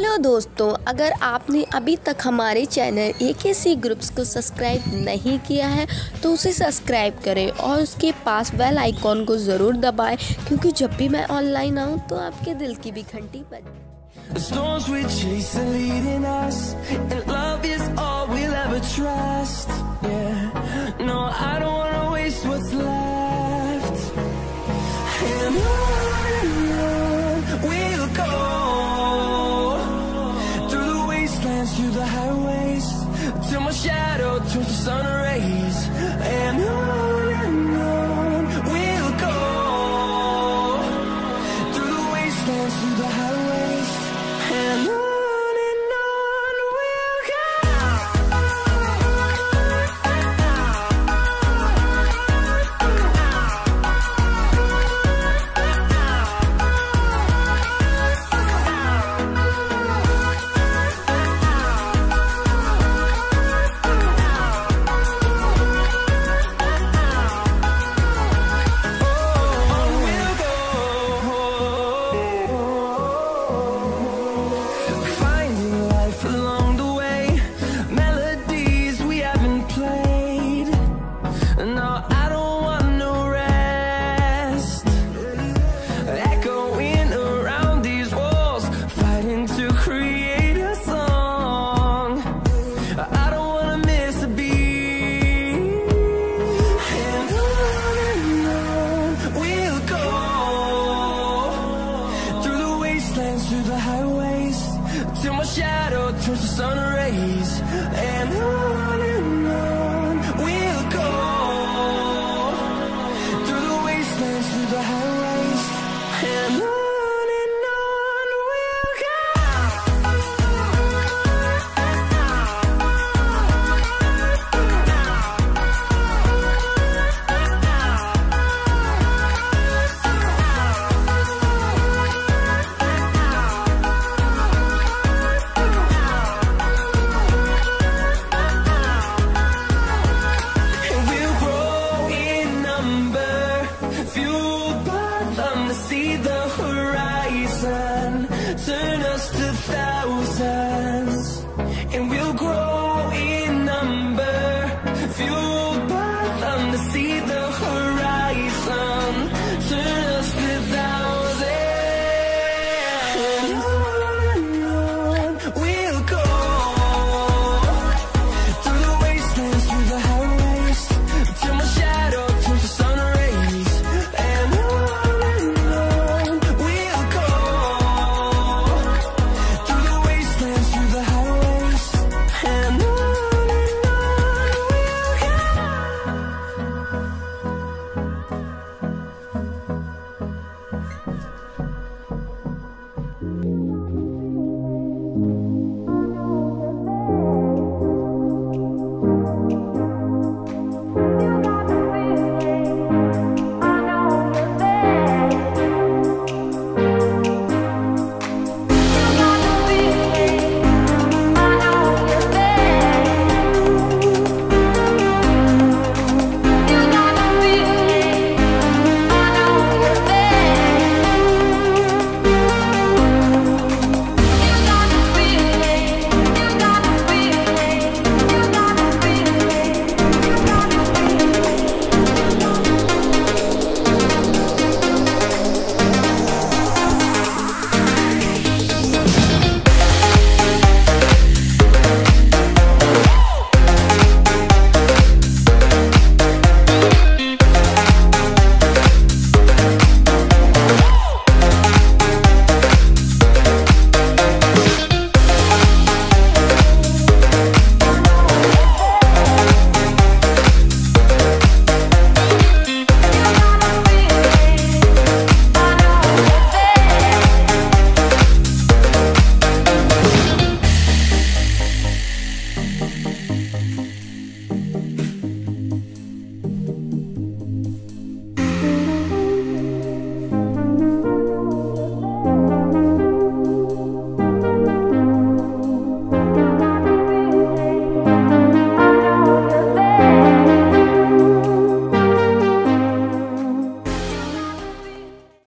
Hello दोस्तों, अगर आपने अभी तक हमारे चैनल एकेसी ग्रुप्स को सब्सक्राइब नहीं किया है तो उसे सब्सक्राइब करें और उसके पास बेल आइकॉन को ज़रूर दबाएं, क्योंकि जब भी मैं ऑनलाइन आऊँ तो आपके दिल की भी घंटी बजे। The storms we chase are leading us, and love is all we'll ever trust. Yeah, no, I don't wanna waste what's left.